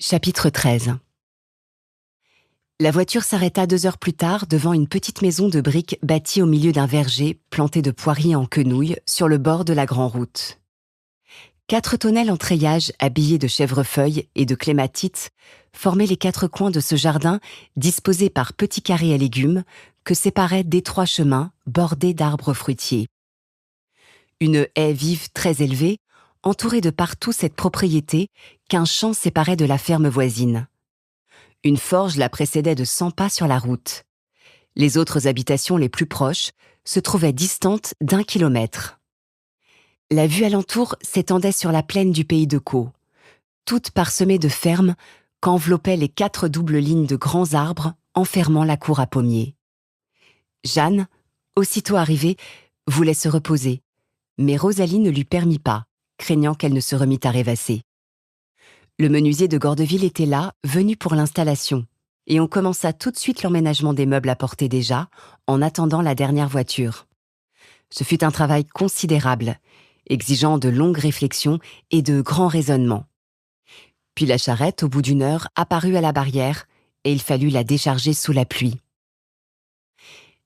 Chapitre 13. La voiture s'arrêta 2 heures plus tard devant une petite maison de briques bâtie au milieu d'un verger planté de poiriers en quenouille sur le bord de la grande route. 4 tonnelles en treillage habillées de chèvrefeuilles et de clématites formaient les 4 coins de ce jardin disposé par petits carrés à légumes que séparaient d'étroits chemins bordés d'arbres fruitiers. Une haie vive très élevée entourait de partout cette propriété qu'un champ séparait de la ferme voisine. Une forge la précédait de 100 pas sur la route. Les autres habitations les plus proches se trouvaient distantes d'1 kilomètre. La vue alentour s'étendait sur la plaine du pays de Caux, toute parsemée de fermes qu'enveloppaient les 4 doubles lignes de grands arbres enfermant la cour à pommiers. Jeanne, aussitôt arrivée, voulait se reposer, mais Rosalie ne lui permit pas, craignant qu'elle ne se remît à rêvasser. Le menuisier de Gordeville était là, venu pour l'installation, et on commença tout de suite l'emménagement des meubles apportés déjà, en attendant la dernière voiture. Ce fut un travail considérable, exigeant de longues réflexions et de grands raisonnements. Puis la charrette, au bout d'1 heure, apparut à la barrière, et il fallut la décharger sous la pluie.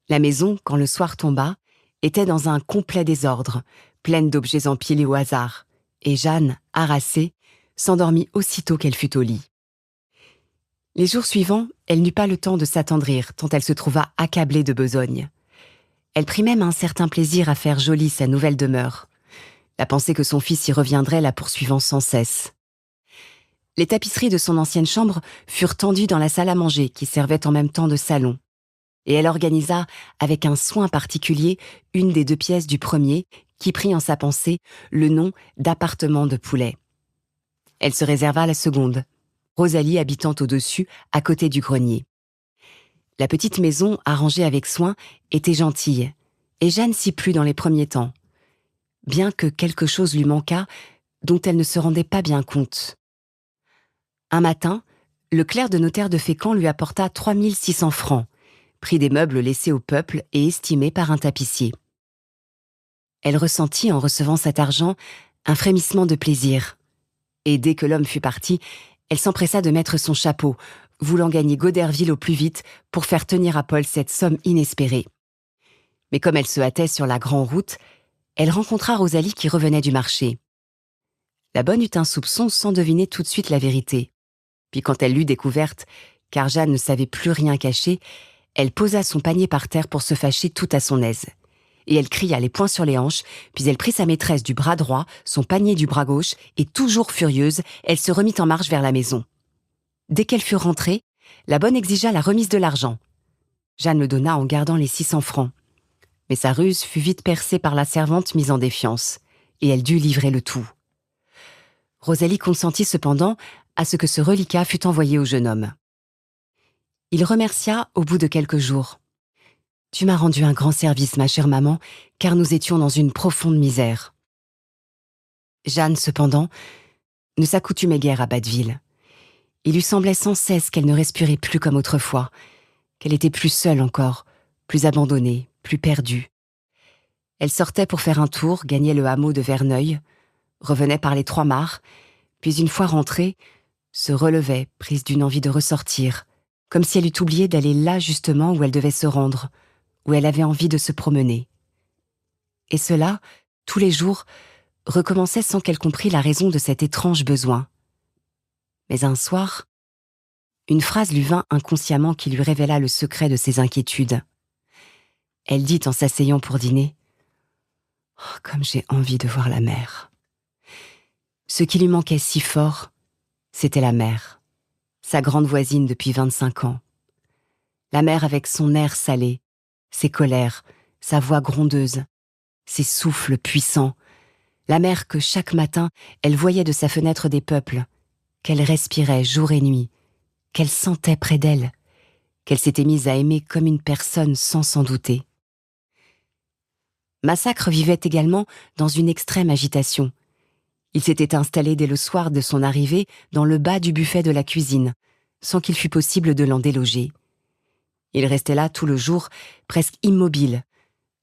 La maison, quand le soir tomba, était dans un complet désordre, pleine d'objets empilés au hasard, et Jeanne, harassée, s'endormit aussitôt qu'elle fut au lit. Les jours suivants, elle n'eut pas le temps de s'attendrir, tant elle se trouva accablée de besogne. Elle prit même un certain plaisir à faire jolie sa nouvelle demeure. La pensée que son fils y reviendrait la poursuivant sans cesse. Les tapisseries de son ancienne chambre furent tendues dans la salle à manger qui servait en même temps de salon. Et elle organisa, avec un soin particulier, une des 2 pièces du premier qui prit en sa pensée le nom d'appartement de poulet. Elle se réserva la seconde, Rosalie habitant au-dessus, à côté du grenier. La petite maison, arrangée avec soin, était gentille, et Jeanne s'y plut dans les premiers temps, bien que quelque chose lui manquât dont elle ne se rendait pas bien compte. Un matin, le clerc de notaire de Fécamp lui apporta 3 600 francs, prix des meubles laissés au peuple et estimés par un tapissier. Elle ressentit, en recevant cet argent, un frémissement de plaisir. Et dès que l'homme fut parti, elle s'empressa de mettre son chapeau, voulant gagner Goderville au plus vite pour faire tenir à Paul cette somme inespérée. Mais comme elle se hâtait sur la grande route, elle rencontra Rosalie qui revenait du marché. La bonne eut un soupçon sans deviner tout de suite la vérité. Puis quand elle l'eut découverte, car Jeanne ne savait plus rien cacher, elle posa son panier par terre pour se fâcher tout à son aise. Et elle cria les poings sur les hanches, puis elle prit sa maîtresse du bras droit, son panier du bras gauche, et toujours furieuse, elle se remit en marche vers la maison. Dès qu'elle fut rentrée, la bonne exigea la remise de l'argent. Jeanne le donna en gardant les 600 francs. Mais sa ruse fut vite percée par la servante mise en défiance, et elle dut livrer le tout. Rosalie consentit cependant à ce que ce reliquat fût envoyé au jeune homme. Il remercia au bout de quelques jours. « Tu m'as rendu un grand service, ma chère maman, car nous étions dans une profonde misère. » Jeanne, cependant, ne s'accoutumait guère à Batteville. Il lui semblait sans cesse qu'elle ne respirait plus comme autrefois, qu'elle était plus seule encore, plus abandonnée, plus perdue. Elle sortait pour faire un tour, gagnait le hameau de Verneuil, revenait par les 3 mares, puis une fois rentrée, se relevait, prise d'une envie de ressortir, comme si elle eût oublié d'aller là justement où elle devait se rendre, où elle avait envie de se promener. Et cela, tous les jours, recommençait sans qu'elle comprît la raison de cet étrange besoin. Mais un soir, une phrase lui vint inconsciemment qui lui révéla le secret de ses inquiétudes. Elle dit en s'asseyant pour dîner « Oh, comme j'ai envie de voir la mer !» Ce qui lui manquait si fort, c'était la mer, sa grande voisine depuis 25 ans. La mer avec son air salé, ses colères, sa voix grondeuse, ses souffles puissants, la mer que chaque matin elle voyait de sa fenêtre des peuples, qu'elle respirait jour et nuit, qu'elle sentait près d'elle, qu'elle s'était mise à aimer comme une personne sans s'en douter. Massacre vivait également dans une extrême agitation. Il s'était installé dès le soir de son arrivée dans le bas du buffet de la cuisine, sans qu'il fût possible de l'en déloger. Il restait là tout le jour, presque immobile,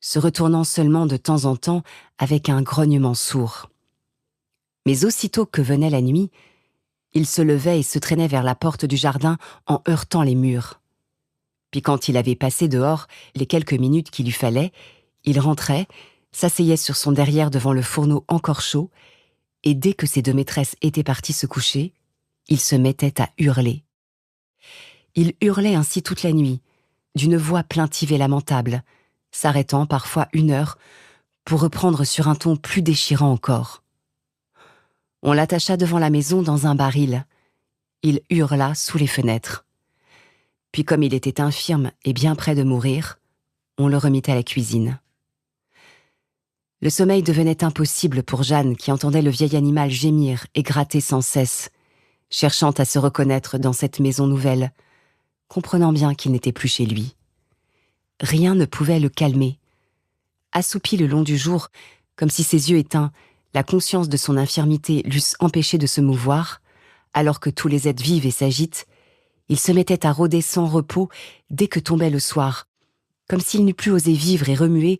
se retournant seulement de temps en temps avec un grognement sourd. Mais aussitôt que venait la nuit, Il se levait et se traînait vers la porte du jardin en heurtant les murs. Puis quand il avait passé dehors les quelques minutes qu'il lui fallait, il rentrait, s'asseyait sur son derrière devant le fourneau encore chaud, et dès que ses deux maîtresses étaient parties se coucher, il se mettait à hurler. Il hurlait ainsi toute la nuit, d'une voix plaintive et lamentable, s'arrêtant parfois 1 heure pour reprendre sur un ton plus déchirant encore. On l'attacha devant la maison dans un baril. Il hurla sous les fenêtres. Puis comme il était infirme et bien près de mourir, on le remit à la cuisine. Le sommeil devenait impossible pour Jeanne qui entendait le vieil animal gémir et gratter sans cesse, cherchant à se reconnaître dans cette maison nouvelle, comprenant bien qu'il n'était plus chez lui. Rien ne pouvait le calmer. Assoupi le long du jour, comme si ses yeux éteints, la conscience de son infirmité l'eussent empêché de se mouvoir, alors que tous les êtres vivent et s'agitent, il se mettait à rôder sans repos dès que tombait le soir, comme s'il n'eût plus osé vivre et remuer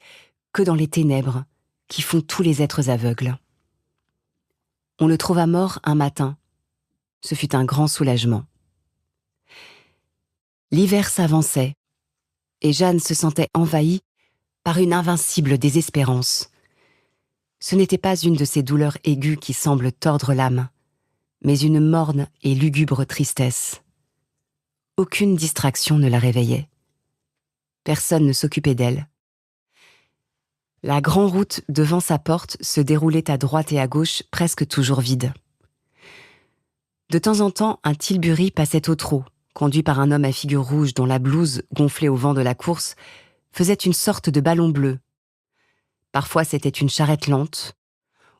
que dans les ténèbres qui font tous les êtres aveugles. On le trouva mort un matin. Ce fut un grand soulagement. L'hiver s'avançait, et Jeanne se sentait envahie par une invincible désespérance. Ce n'était pas une de ces douleurs aiguës qui semblent tordre l'âme, mais une morne et lugubre tristesse. Aucune distraction ne la réveillait. Personne ne s'occupait d'elle. La grande route devant sa porte se déroulait à droite et à gauche, presque toujours vide. De temps en temps, un tilbury passait au trot, conduit par un homme à figure rouge dont la blouse, gonflée au vent de la course, faisait une sorte de ballon bleu. Parfois c'était une charrette lente,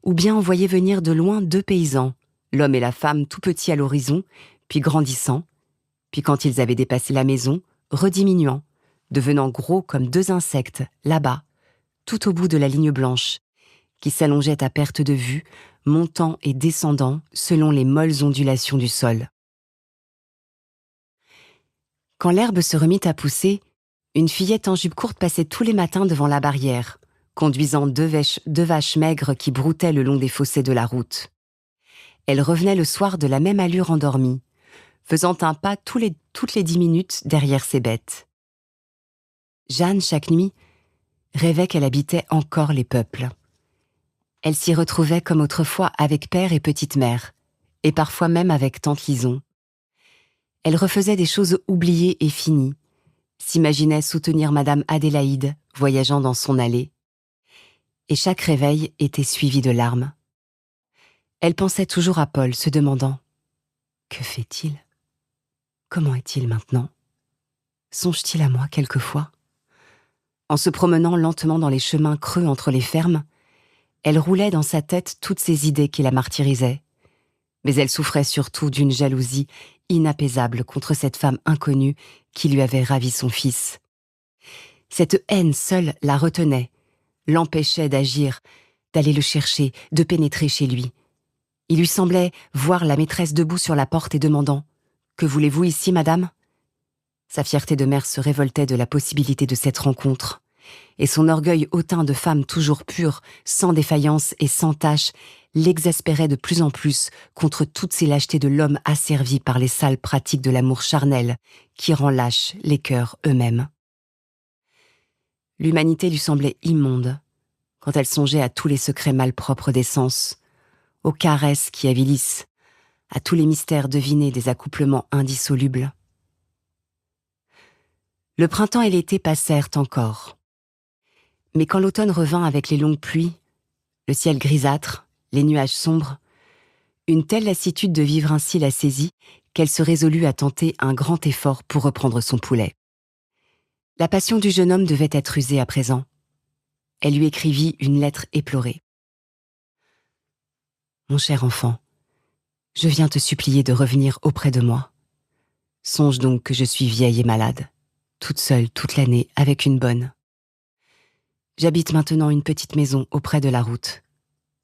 ou bien on voyait venir de loin 2 paysans, l'homme et la femme tout petits à l'horizon, puis grandissant, puis quand ils avaient dépassé la maison, rediminuant, devenant gros comme 2 insectes, là-bas, tout au bout de la ligne blanche, qui s'allongeait à perte de vue, montant et descendant selon les molles ondulations du sol. Quand l'herbe se remit à pousser, une fillette en jupe courte passait tous les matins devant la barrière, conduisant 2 vaches maigres qui broutaient le long des fossés de la route. Elle revenait le soir de la même allure endormie, faisant un pas toutes les 10 minutes derrière ses bêtes. Jeanne, chaque nuit, rêvait qu'elle habitait encore les peuples. Elle s'y retrouvait comme autrefois avec père et petite-mère, et parfois même avec tante Lison. Elle refaisait des choses oubliées et finies, s'imaginait soutenir Madame Adélaïde, voyageant dans son allée, et chaque réveil était suivi de larmes. Elle pensait toujours à Paul, se demandant « Que fait-il ? Comment est-il maintenant ? Songe-t-il à moi quelquefois ?» En se promenant lentement dans les chemins creux entre les fermes, elle roulait dans sa tête toutes ces idées qui la martyrisaient. Mais elle souffrait surtout d'une jalousie inapaisable contre cette femme inconnue qui lui avait ravi son fils. Cette haine seule la retenait, l'empêchait d'agir, d'aller le chercher, de pénétrer chez lui. Il lui semblait voir la maîtresse debout sur la porte et demandant « Que voulez-vous ici, madame ?» Sa fierté de mère se révoltait de la possibilité de cette rencontre, et son orgueil hautain de femme toujours pure, sans défaillance et sans tache, l'exaspérait de plus en plus contre toutes ces lâchetés de l'homme asservi par les sales pratiques de l'amour charnel qui rend lâches les cœurs eux-mêmes. L'humanité lui semblait immonde quand elle songeait à tous les secrets malpropres des sens, aux caresses qui avilissent, à tous les mystères devinés des accouplements indissolubles. Le printemps et l'été passèrent encore. Mais quand l'automne revint avec les longues pluies, le ciel grisâtre, les nuages sombres, une telle lassitude de vivre ainsi la saisit qu'elle se résolut à tenter un grand effort pour reprendre son poulet. La passion du jeune homme devait être usée à présent. Elle lui écrivit une lettre éplorée. « Mon cher enfant, je viens te supplier de revenir auprès de moi. Songe donc que je suis vieille et malade, toute seule toute l'année avec une bonne. J'habite maintenant une petite maison auprès de la route.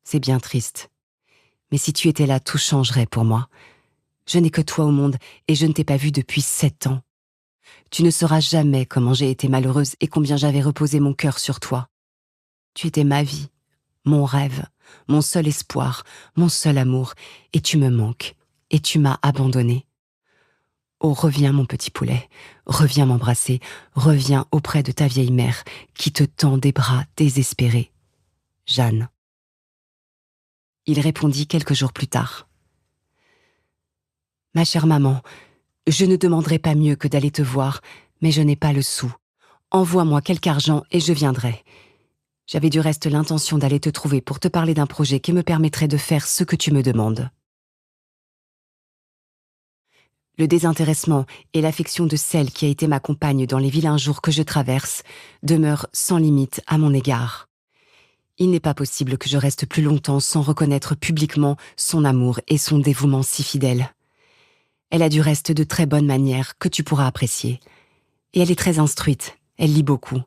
C'est bien triste. Mais si tu étais là, tout changerait pour moi. Je n'ai que toi au monde et je ne t'ai pas vu depuis 7 ans. Tu ne sauras jamais comment j'ai été malheureuse et combien j'avais reposé mon cœur sur toi. Tu étais ma vie, mon rêve, mon seul espoir, mon seul amour, et tu me manques. et tu m'as abandonné. Oh, reviens mon petit poulet, reviens m'embrasser, reviens auprès de ta vieille mère qui te tend des bras désespérés. Jeanne. Il répondit quelques jours plus tard. Ma chère maman, je ne demanderai pas mieux que d'aller te voir, mais je n'ai pas le sou. Envoie-moi quelque argent et je viendrai. J'avais du reste l'intention d'aller te trouver pour te parler d'un projet qui me permettrait de faire ce que tu me demandes. Le désintéressement et l'affection de celle qui a été ma compagne dans les vilains jours que je traverse demeurent sans limite à mon égard. Il n'est pas possible que je reste plus longtemps sans reconnaître publiquement son amour et son dévouement si fidèle. Elle a du reste de très bonnes manières que tu pourras apprécier. Et elle est très instruite, elle lit beaucoup.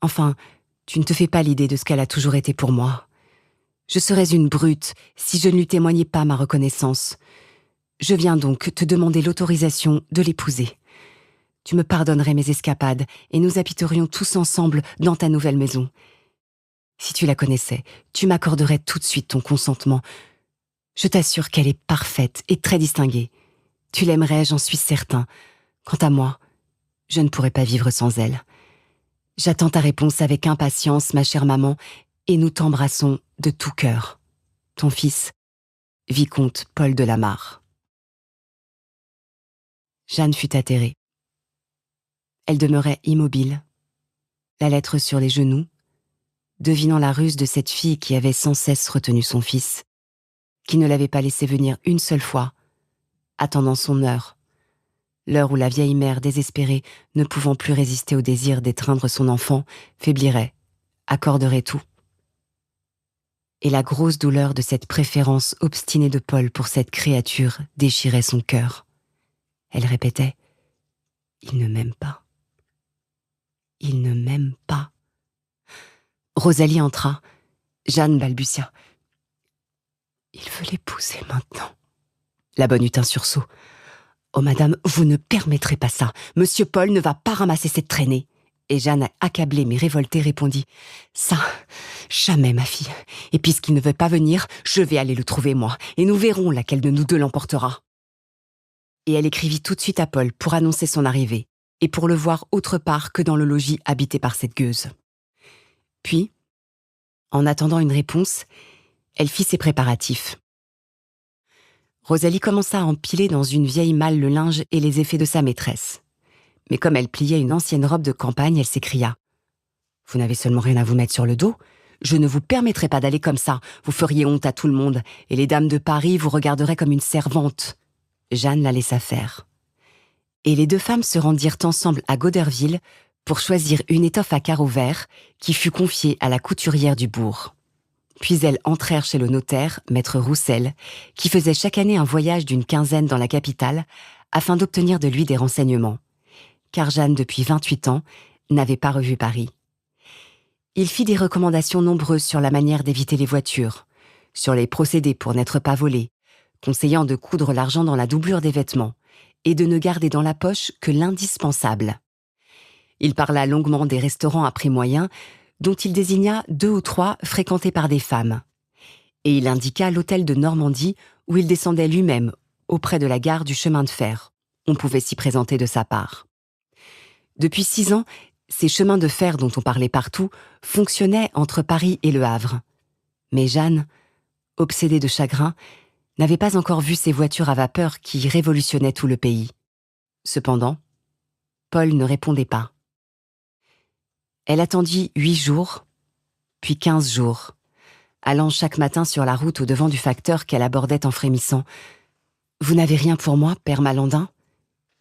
Enfin, tu ne te fais pas l'idée de ce qu'elle a toujours été pour moi. Je serais une brute si je ne lui témoignais pas ma reconnaissance. Je viens donc te demander l'autorisation de l'épouser. Tu me pardonnerais mes escapades et nous habiterions tous ensemble dans ta nouvelle maison. Si tu la connaissais, tu m'accorderais tout de suite ton consentement. Je t'assure qu'elle est parfaite et très distinguée. Tu l'aimerais, j'en suis certain. Quant à moi, je ne pourrais pas vivre sans elle. J'attends ta réponse avec impatience, ma chère maman, et nous t'embrassons de tout cœur. Ton fils, vicomte Paul de la Mare. Jeanne fut atterrée. Elle demeurait immobile, la lettre sur les genoux, devinant la ruse de cette fille qui avait sans cesse retenu son fils, qui ne l'avait pas laissé venir une seule fois, attendant son heure, l'heure où la vieille mère désespérée, ne pouvant plus résister au désir d'étreindre son enfant, faiblirait, accorderait tout. Et la grosse douleur de cette préférence obstinée de Paul pour cette créature déchirait son cœur. Elle répétait « Il ne m'aime pas. Il ne m'aime pas. » Rosalie entra. Jeanne balbutia. « Il veut l'épouser maintenant. » La bonne eut un sursaut. « Oh madame, vous ne permettrez pas ça. Monsieur Paul ne va pas ramasser cette traînée. » Et Jeanne, accablée mais révoltée, répondit « Ça, jamais ma fille. Et puisqu'il ne veut pas venir, je vais aller le trouver moi, et nous verrons laquelle de nous deux l'emportera. » Et elle écrivit tout de suite à Paul pour annoncer son arrivée, et pour le voir autre part que dans le logis habité par cette gueuse. Puis, en attendant une réponse, elle fit ses préparatifs. Rosalie commença à empiler dans une vieille malle le linge et les effets de sa maîtresse. Mais comme elle pliait une ancienne robe de campagne, elle s'écria « Vous n'avez seulement rien à vous mettre sur le dos ? Je ne vous permettrai pas d'aller comme ça, vous feriez honte à tout le monde, et les dames de Paris vous regarderaient comme une servante. » Jeanne la laissa faire. Et les deux femmes se rendirent ensemble à Goderville pour choisir une étoffe à carreaux verts qui fut confiée à la couturière du bourg. Puis elles entrèrent chez le notaire, maître Roussel, qui faisait chaque année un voyage d'une quinzaine dans la capitale afin d'obtenir de lui des renseignements. Car Jeanne, depuis 28 ans, n'avait pas revu Paris. Il fit des recommandations nombreuses sur la manière d'éviter les voitures, sur les procédés pour n'être pas volés, conseillant de coudre l'argent dans la doublure des vêtements et de ne garder dans la poche que l'indispensable. Il parla longuement des restaurants à prix moyen, dont il désigna 2 ou 3 fréquentés par des femmes. Et il indiqua l'hôtel de Normandie où il descendait lui-même, auprès de la gare du chemin de fer. On pouvait s'y présenter de sa part. Depuis 6 ans, ces chemins de fer dont on parlait partout fonctionnaient entre Paris et Le Havre. Mais Jeanne, obsédée de chagrin, n'avait pas encore vu ces voitures à vapeur qui révolutionnaient tout le pays. Cependant, Paul ne répondait pas. Elle attendit 8 jours, puis 15 jours, allant chaque matin sur la route au-devant du facteur qu'elle abordait en frémissant. « Vous n'avez rien pour moi, père Malandin ?»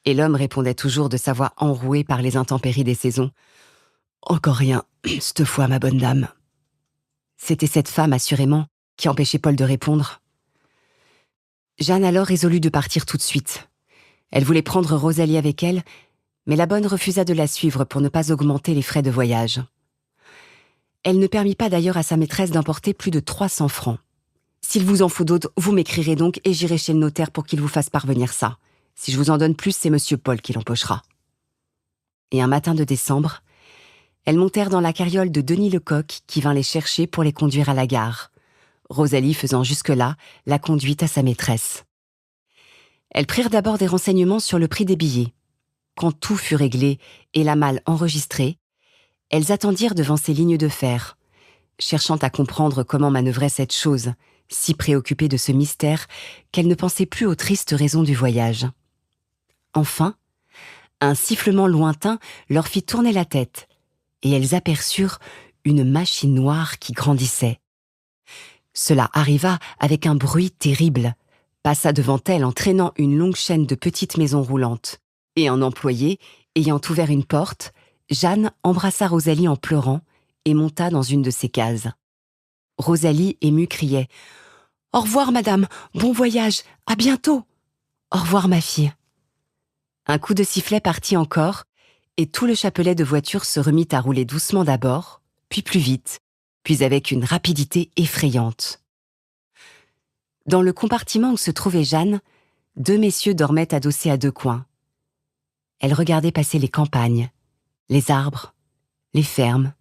Et l'homme répondait toujours de sa voix enrouée par les intempéries des saisons. « Encore rien, cette fois, ma bonne dame. » C'était cette femme, assurément, qui empêchait Paul de répondre. Jeanne alors résolut de partir tout de suite. Elle voulait prendre Rosalie avec elle, mais la bonne refusa de la suivre pour ne pas augmenter les frais de voyage. Elle ne permit pas d'ailleurs à sa maîtresse d'emporter plus de 300 francs. « S'il vous en faut d'autres, vous m'écrirez donc et j'irai chez le notaire pour qu'il vous fasse parvenir ça. Si je vous en donne plus, c'est monsieur Paul qui l'empochera. » Et un matin de décembre, elles montèrent dans la carriole de Denis Lecoq qui vint les chercher pour les conduire à la gare. Rosalie faisant jusque-là la conduite à sa maîtresse. Elles prirent d'abord des renseignements sur le prix des billets. Quand tout fut réglé et la malle enregistrée, elles attendirent devant ces lignes de fer, cherchant à comprendre comment manœuvrait cette chose, si préoccupées de ce mystère qu'elles ne pensaient plus aux tristes raisons du voyage. Enfin, un sifflement lointain leur fit tourner la tête, et elles aperçurent une machine noire qui grandissait. Cela arriva avec un bruit terrible, passa devant elles en traînant une longue chaîne de petites maisons roulantes. Et un employé, ayant ouvert une porte, Jeanne embrassa Rosalie en pleurant et monta dans une de ses cases. Rosalie, émue, criait « Au revoir, madame, bon voyage, à bientôt !»« Au revoir, ma fille !» Un coup de sifflet partit encore, et tout le chapelet de voiture se remit à rouler doucement d'abord, puis plus vite, puis avec une rapidité effrayante. Dans le compartiment où se trouvait Jeanne, 2 messieurs dormaient adossés à 2 coins. Elle regardait passer les campagnes, les arbres, les fermes,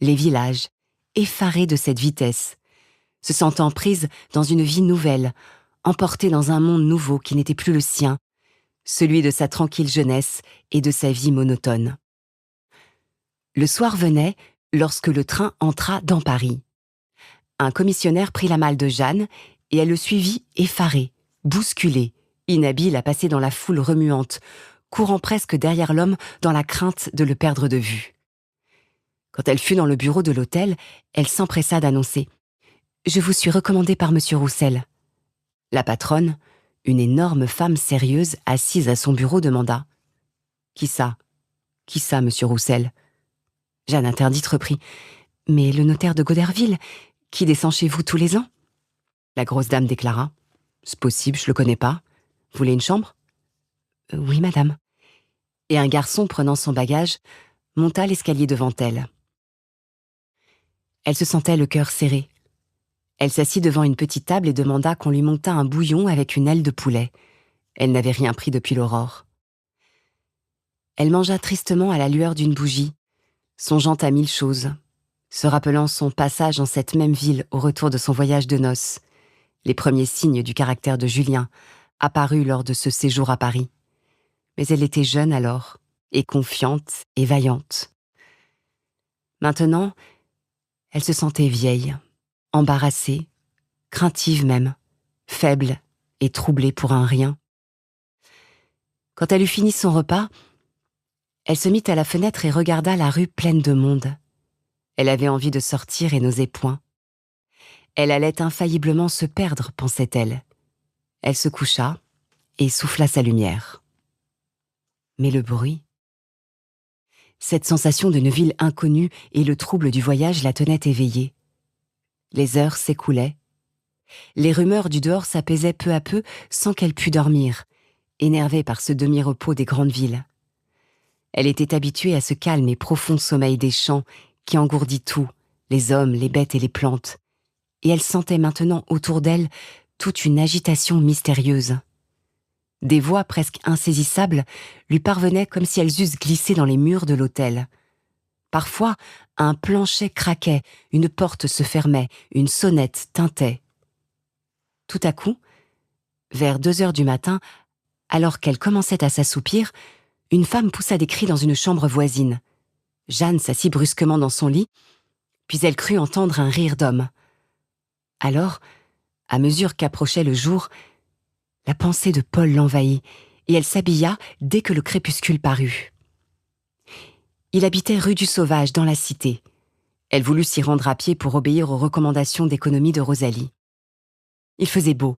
les villages, effarée de cette vitesse, se sentant prise dans une vie nouvelle, emportée dans un monde nouveau qui n'était plus le sien, celui de sa tranquille jeunesse et de sa vie monotone. Le soir venait lorsque le train entra dans Paris. Un commissionnaire prit la malle de Jeanne et elle le suivit effarée, bousculée, inhabile à passer dans la foule remuante, courant presque derrière l'homme dans la crainte de le perdre de vue. Quand elle fut dans le bureau de l'hôtel, elle s'empressa d'annoncer « Je vous suis recommandée par Monsieur Roussel ». La patronne, une énorme femme sérieuse assise à son bureau, demanda « Qui ça ? Qui ça, Monsieur Roussel ?» Jeanne interdite reprit « Mais le notaire de Goderville, qui descend chez vous tous les ans ?» La grosse dame déclara « C'est possible, je le connais pas. Vous voulez une chambre ?»« Oui, madame. » Et un garçon, prenant son bagage, monta l'escalier devant elle. Elle se sentait le cœur serré. Elle s'assit devant une petite table et demanda qu'on lui montât un bouillon avec une aile de poulet. Elle n'avait rien pris depuis l'aurore. Elle mangea tristement à la lueur d'une bougie, songeant à 1000 choses, se rappelant son passage en cette même ville au retour de son voyage de noces, les premiers signes du caractère de Julien, apparus lors de ce séjour à Paris. Mais elle était jeune alors, et confiante et vaillante. Maintenant, elle se sentait vieille, embarrassée, craintive même, faible et troublée pour un rien. Quand elle eut fini son repas, elle se mit à la fenêtre et regarda la rue pleine de monde. Elle avait envie de sortir et n'osait point. Elle allait infailliblement se perdre, pensait-elle. Elle se coucha et souffla sa lumière. Mais le bruit... Cette sensation d'une ville inconnue et le trouble du voyage la tenaient éveillée. Les heures s'écoulaient. Les rumeurs du dehors s'apaisaient peu à peu sans qu'elle pût dormir, énervée par ce demi-repos des grandes villes. Elle était habituée à ce calme et profond sommeil des champs qui engourdit tout, les hommes, les bêtes et les plantes, et elle sentait maintenant autour d'elle toute une agitation mystérieuse. Des voix presque insaisissables lui parvenaient comme si elles eussent glissé dans les murs de l'hôtel. Parfois, un plancher craquait, une porte se fermait, une sonnette tintait. Tout à coup, vers 2 heures du matin, alors qu'elle commençait à s'assoupir, une femme poussa des cris dans une chambre voisine. Jeanne s'assit brusquement dans son lit, puis elle crut entendre un rire d'homme. Alors, à mesure qu'approchait le jour, la pensée de Paul l'envahit, et elle s'habilla dès que le crépuscule parut. Il habitait rue du Sauvage, dans la cité. Elle voulut s'y rendre à pied pour obéir aux recommandations d'économie de Rosalie. Il faisait beau,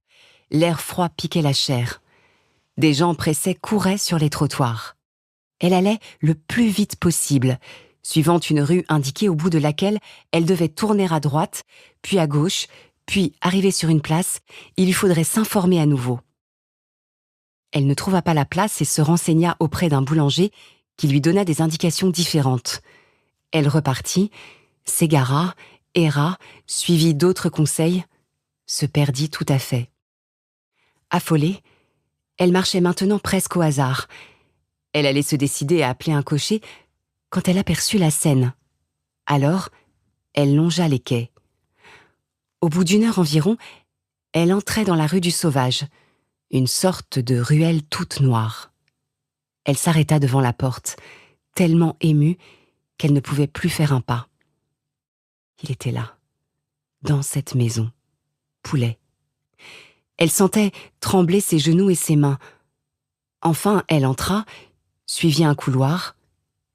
l'air froid piquait la chair. Des gens pressés couraient sur les trottoirs. Elle allait le plus vite possible, suivant une rue indiquée au bout de laquelle elle devait tourner à droite, puis à gauche, puis arriver sur une place, il lui faudrait s'informer à nouveau. Elle ne trouva pas la place et se renseigna auprès d'un boulanger qui lui donna des indications différentes. Elle repartit, s'égara, erra, suivit d'autres conseils, se perdit tout à fait. Affolée, elle marchait maintenant presque au hasard. Elle allait se décider à appeler un cocher quand elle aperçut la Seine. Alors, elle longea les quais. Au bout d'1 heure environ, elle entrait dans la rue du Sauvage, une sorte de ruelle toute noire. Elle s'arrêta devant la porte, tellement émue qu'elle ne pouvait plus faire un pas. Il était là, dans cette maison, Poulet. Elle sentait trembler ses genoux et ses mains. Enfin, elle entra, suivit un couloir,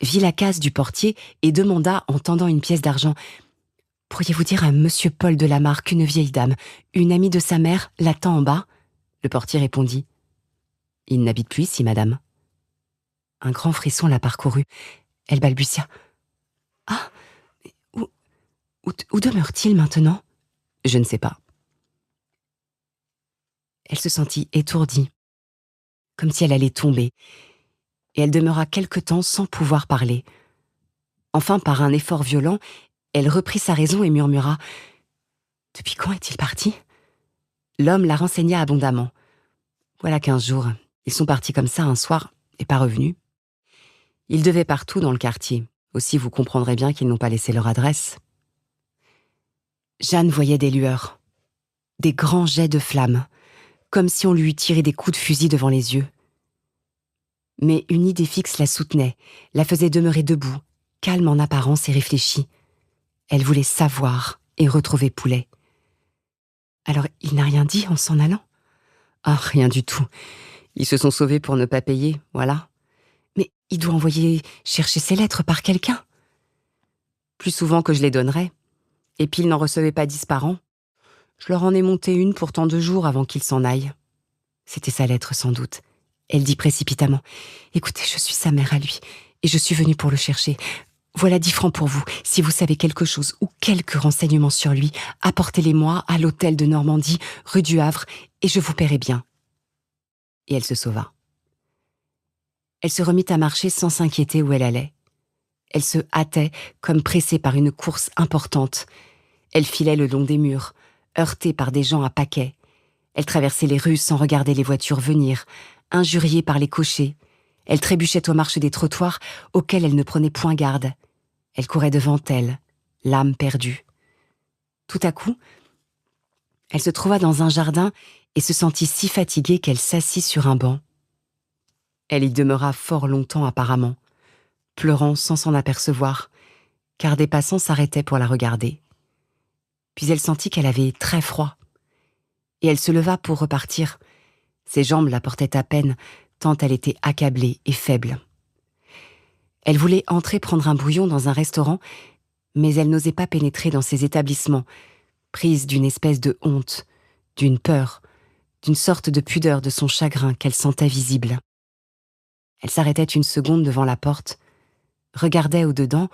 vit la case du portier et demanda en tendant une pièce d'argent: « Pourriez-vous dire à monsieur Paul de Lamarre qu'une vieille dame, une amie de sa mère, l'attend en bas ?» Le portier répondit: « Il n'habite plus ici, madame. » Un grand frisson la parcourut. Elle balbutia: « Ah, mais où demeure-t-il maintenant ?»« Je ne sais pas. » Elle se sentit étourdie, comme si elle allait tomber, et elle demeura quelque temps sans pouvoir parler. Enfin, par un effort violent, elle reprit sa raison et murmura: « Depuis quand est-il parti ?» L'homme la renseigna abondamment. Voilà 15 jours. Ils sont partis comme ça un soir et pas revenus. Ils devaient partout dans le quartier. Aussi, vous comprendrez bien qu'ils n'ont pas laissé leur adresse. Jeanne voyait des lueurs, des grands jets de flammes, comme si on lui eût tiré des coups de fusil devant les yeux. Mais une idée fixe la soutenait, la faisait demeurer debout, calme en apparence et réfléchie. Elle voulait savoir et retrouver Poulet. Alors, il n'a rien dit en s'en allant? Ah, rien du tout. Ils se sont sauvés pour ne pas payer, voilà. Mais il doit envoyer chercher ses lettres par quelqu'un. Plus souvent que je les donnerais. Et puis il n'en recevait pas 10 par an. Je leur en ai monté une pour tant de jours avant qu'ils s'en aillent. C'était sa lettre sans doute. Elle dit précipitamment: « Écoutez, je suis sa mère à lui, et je suis venue pour le chercher. Voilà 10 francs pour vous. Si vous savez quelque chose ou quelques renseignements sur lui, apportez-les-moi à l'hôtel de Normandie, rue du Havre, et je vous paierai bien. » Et elle se sauva. Elle se remit à marcher sans s'inquiéter où elle allait. Elle se hâtait comme pressée par une course importante. Elle filait le long des murs, heurtée par des gens à paquets. Elle traversait les rues sans regarder les voitures venir, injuriée par les cochers. Elle trébuchait aux marches des trottoirs auxquels elle ne prenait point garde. Elle courait devant elle, l'âme perdue. Tout à coup, elle se trouva dans un jardin et se sentit si fatiguée qu'elle s'assit sur un banc. Elle y demeura fort longtemps apparemment, pleurant sans s'en apercevoir, car des passants s'arrêtaient pour la regarder. Puis elle sentit qu'elle avait très froid, et elle se leva pour repartir. Ses jambes la portaient à peine, tant elle était accablée et faible. Elle voulait entrer prendre un bouillon dans un restaurant, mais elle n'osait pas pénétrer dans ces établissements, prise d'une espèce de honte, d'une peur, d'une sorte de pudeur de son chagrin qu'elle sentait visible. Elle s'arrêtait une seconde devant la porte, regardait au-dedans,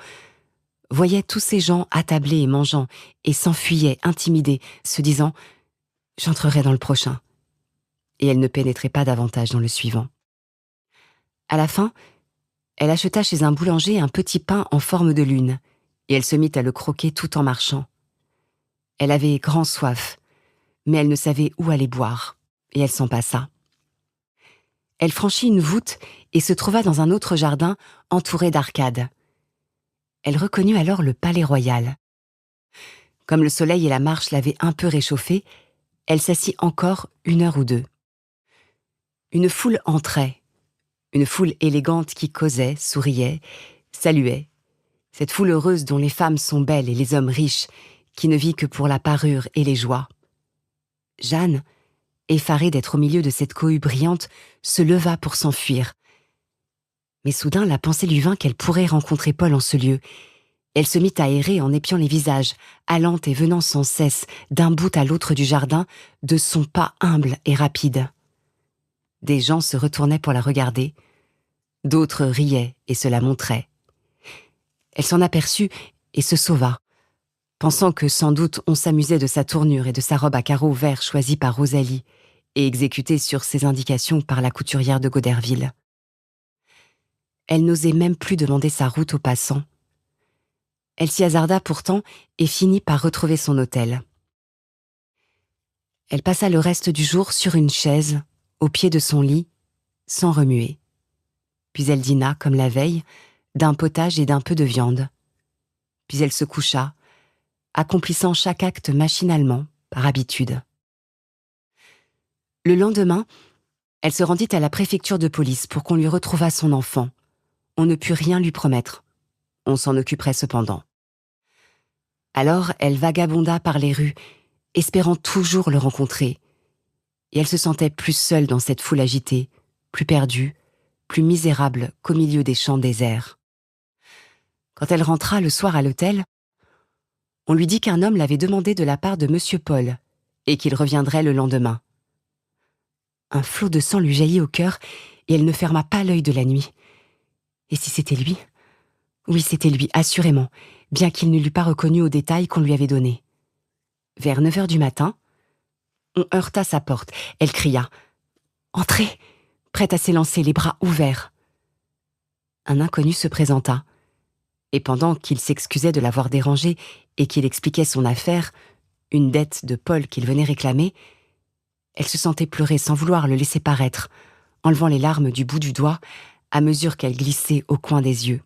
voyait tous ces gens attablés et mangeant, et s'enfuyait intimidée, se disant « J'entrerai dans le prochain ». Et elle ne pénétrait pas davantage dans le suivant. À la fin, elle acheta chez un boulanger un petit pain en forme de lune, et elle se mit à le croquer tout en marchant. Elle avait grand soif, mais elle ne savait où aller boire, et elle s'en passa. Elle franchit une voûte et se trouva dans un autre jardin entouré d'arcades. Elle reconnut alors le palais royal. Comme le soleil et la marche l'avaient un peu réchauffée, elle s'assit encore 1 heure ou 2. Une foule entrait, une foule élégante qui causait, souriait, saluait. Cette foule heureuse dont les femmes sont belles et les hommes riches, qui ne vit que pour la parure et les joies. Jeanne, effarée d'être au milieu de cette cohue brillante, se leva pour s'enfuir. Mais soudain, la pensée lui vint qu'elle pourrait rencontrer Paul en ce lieu. Elle se mit à errer en épiant les visages, allant et venant sans cesse, d'un bout à l'autre du jardin, de son pas humble et rapide. Des gens se retournaient pour la regarder, d'autres riaient et se la montraient. Elle s'en aperçut et se sauva, pensant que sans doute on s'amusait de sa tournure et de sa robe à carreaux verts choisie par Rosalie et exécutée sur ses indications par la couturière de Goderville. Elle n'osait même plus demander sa route aux passants. Elle s'y hasarda pourtant et finit par retrouver son hôtel. Elle passa le reste du jour sur une chaise, au pied de son lit, sans remuer. Puis elle dîna, comme la veille, d'un potage et d'un peu de viande. Puis elle se coucha, accomplissant chaque acte machinalement, par habitude. Le lendemain, Elle se rendit à la préfecture de police pour qu'on lui retrouvât son enfant. On ne put rien lui promettre. On s'en occuperait cependant. Alors, elle vagabonda par les rues, espérant toujours le rencontrer. Et elle se sentait plus seule dans cette foule agitée, plus perdue, plus misérable qu'au milieu des champs déserts. Quand elle rentra le soir à l'hôtel, on lui dit qu'un homme l'avait demandé de la part de Monsieur Paul et qu'il reviendrait le lendemain. Un flot de sang lui jaillit au cœur et elle ne ferma pas l'œil de la nuit. Et si c'était lui ? Oui, c'était lui, assurément, bien qu'il ne l'eût pas reconnu aux détails qu'on lui avait donnés. Vers 9h du matin, on heurta sa porte. Elle cria « Entrez !» prête à s'élancer, les bras ouverts. Un inconnu se présenta, et pendant qu'il s'excusait de l'avoir dérangé et qu'il expliquait son affaire, une dette de Paul qu'il venait réclamer, elle se sentait pleurer sans vouloir le laisser paraître, enlevant les larmes du bout du doigt à mesure qu'elles glissaient au coin des yeux.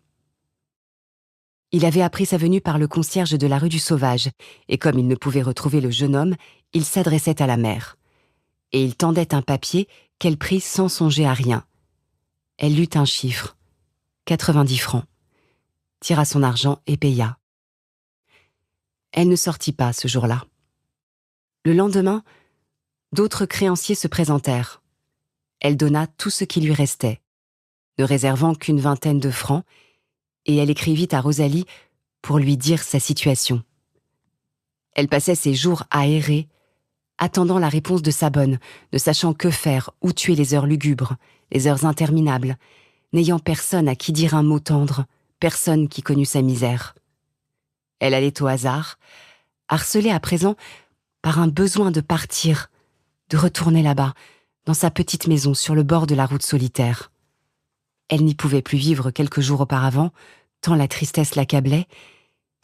Il avait appris sa venue par le concierge de la rue du Sauvage, et comme il ne pouvait retrouver le jeune homme, il s'adressait à la mère. Et il tendait un papier qu'elle prit sans songer à rien. Elle lut un chiffre, 90 francs, tira son argent et paya. Elle ne sortit pas ce jour-là. Le lendemain, d'autres créanciers se présentèrent. Elle donna tout ce qui lui restait, ne réservant qu'une vingtaine de francs, et elle écrivit à Rosalie pour lui dire sa situation. Elle passait ses jours à errer, attendant la réponse de sa bonne, ne sachant que faire, où tuer les heures lugubres, les heures interminables, n'ayant personne à qui dire un mot tendre, personne qui connût sa misère. Elle allait au hasard, harcelée à présent par un besoin de partir, de retourner là-bas, dans sa petite maison sur le bord de la route solitaire. Elle n'y pouvait plus vivre quelques jours auparavant, tant la tristesse l'accablait,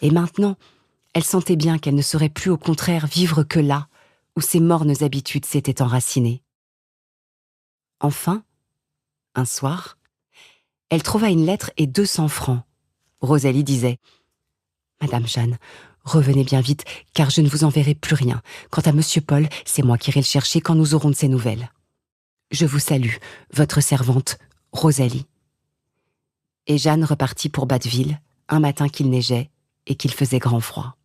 et maintenant, elle sentait bien qu'elle ne saurait plus au contraire vivre que là, où ses mornes habitudes s'étaient enracinées. Enfin, un soir, elle trouva une lettre et 200 francs. Rosalie disait « Madame Jeanne, revenez bien vite, car je ne vous enverrai plus rien. Quant à Monsieur Paul, c'est moi qui irai le chercher quand nous aurons de ses nouvelles. Je vous salue, votre servante, Rosalie. » Et Jeanne repartit pour Batteville, un matin qu'il neigeait et qu'il faisait grand froid.